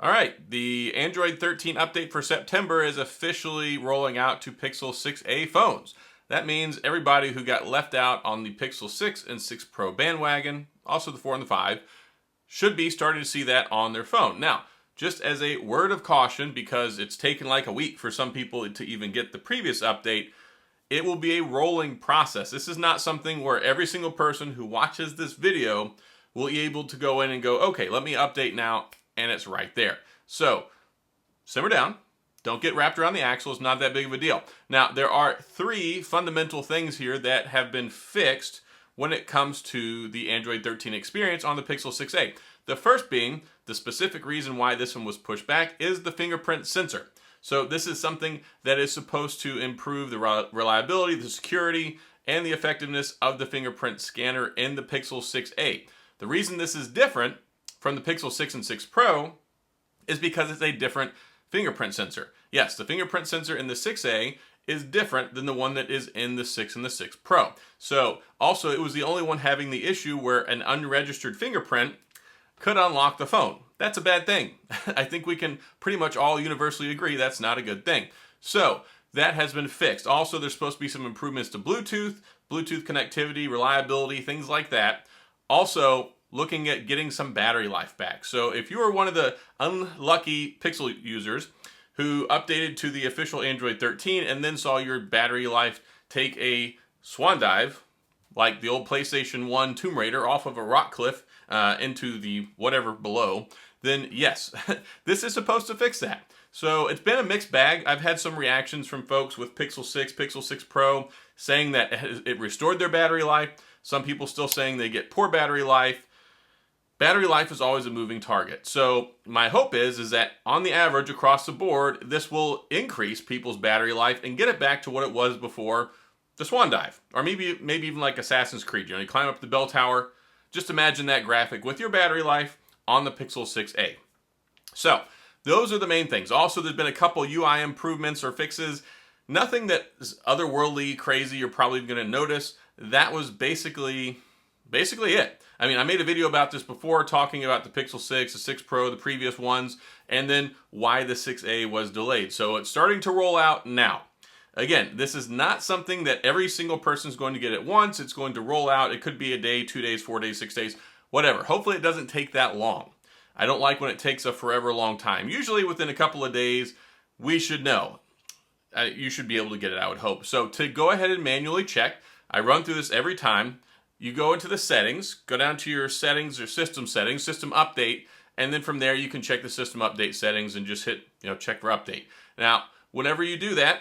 All right, the Android 13 update for September is officially rolling out to Pixel 6a phones. That means everybody who got left out on the Pixel 6 and 6 Pro bandwagon, also the 4 and the 5, should be starting to see that on their phone. Now, just as a word of caution, because it's taken like a week for some people to even get the previous update, it will be a rolling process. This is not something where every single person who watches this video will be able to go in and go, okay, let me update now, and it's right there. So, simmer down. Don't get wrapped around the axle. It's not that big of a deal. Now, there are 3 fundamental things here that have been fixed when it comes to the Android 13 experience on the Pixel 6a. The first being, the specific reason why this one was pushed back is the fingerprint sensor. So this is something that is supposed to improve the reliability, the security, and the effectiveness of the fingerprint scanner in the Pixel 6a. The reason this is different from the Pixel 6 and 6 Pro is because it's a different fingerprint sensor. Yes, the fingerprint sensor in the 6a is different than the one that is in the 6 and the 6 Pro. So also it was the only one having the issue where an unregistered fingerprint could unlock the phone. That's a bad thing. I think we can pretty much all universally agree that's not a good thing. So that has been fixed. Also, there's supposed to be some improvements to Bluetooth connectivity, reliability, things like that. Also, looking at getting some battery life back. So if you are one of the unlucky Pixel users who updated to the official Android 13 and then saw your battery life take a swan dive, like the old PlayStation 1 Tomb Raider off of a rock cliff into the whatever below, then yes, this is supposed to fix that. So it's been a mixed bag. I've had some reactions from folks with Pixel 6, Pixel 6 Pro saying that it restored their battery life. Some people still saying they get poor battery life. Battery life is always a moving target. So my hope is that on the average across the board, this will increase people's battery life and get it back to what it was before the swan dive. Or maybe even like Assassin's Creed. You climb up the bell tower. Just imagine that graphic with your battery life on the Pixel 6a. So those are the main things. Also, there's been a couple UI improvements or fixes. Nothing that is otherworldly crazy you're probably going to notice. That was basically it. I mean, I made a video about this before talking about the Pixel 6, the 6 Pro, the previous ones, and then why the 6a was delayed. So it's starting to roll out now. Again, this is not something that every single person is going to get at once. It's going to roll out. It could be a day, 2 days, 4 days, 6 days, whatever. Hopefully it doesn't take that long. I don't like when it takes a forever long time. Usually within a couple of days, we should know. You should be able to get it, I would hope. So to go ahead and manually check, I run through this every time. You go into the settings, go down to your settings or system settings, system update, and then from there you can check the system update settings and just hit, check for update. Now, whenever you do that,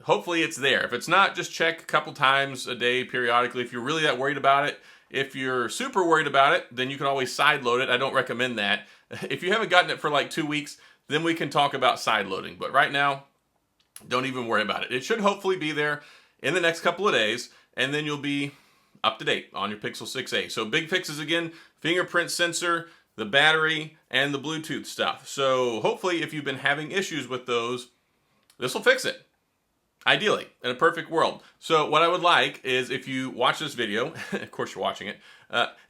hopefully it's there. If it's not, just check a couple times a day periodically if you're really that worried about it. If you're super worried about it, then you can always sideload it. I don't recommend that. If you haven't gotten it for like 2 weeks, then we can talk about sideloading. But right now, don't even worry about it. It should hopefully be there in the next couple of days, and then you'll be up to date on your Pixel 6a. So big fixes again, fingerprint sensor, the battery, and the Bluetooth stuff. So hopefully if you've been having issues with those, this will fix it. Ideally, in a perfect world. So what I would like is if you watch this video, of course you're watching it,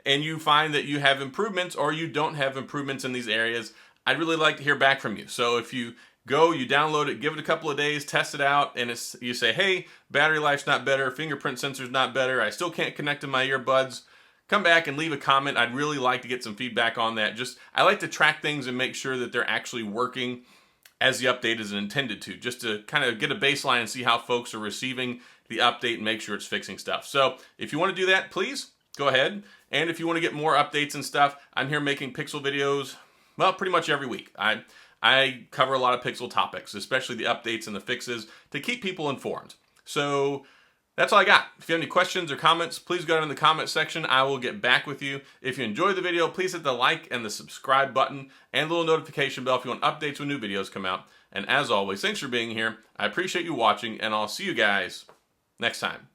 and you find that you have improvements or you don't have improvements in these areas, I'd really like to hear back from you. So if you go, you download it, give it a couple of days, test it out, and you say, hey, battery life's not better, fingerprint sensor's not better, I still can't connect to my earbuds, come back and leave a comment. I'd really like to get some feedback on that. I like to track things and make sure that they're actually working as the update is intended to, just to kind of get a baseline and see how folks are receiving the update and make sure it's fixing stuff. So if you want to do that, please go ahead. And if you want to get more updates and stuff, I'm here making Pixel videos, well, pretty much every week. I cover a lot of Pixel topics, especially the updates and the fixes, to keep people informed. So that's all I got. If you have any questions or comments, please go down in the comment section. I will get back with you. If you enjoyed the video, please hit the like and the subscribe button and the little notification bell if you want updates when new videos come out. And as always, thanks for being here. I appreciate you watching, and I'll see you guys next time.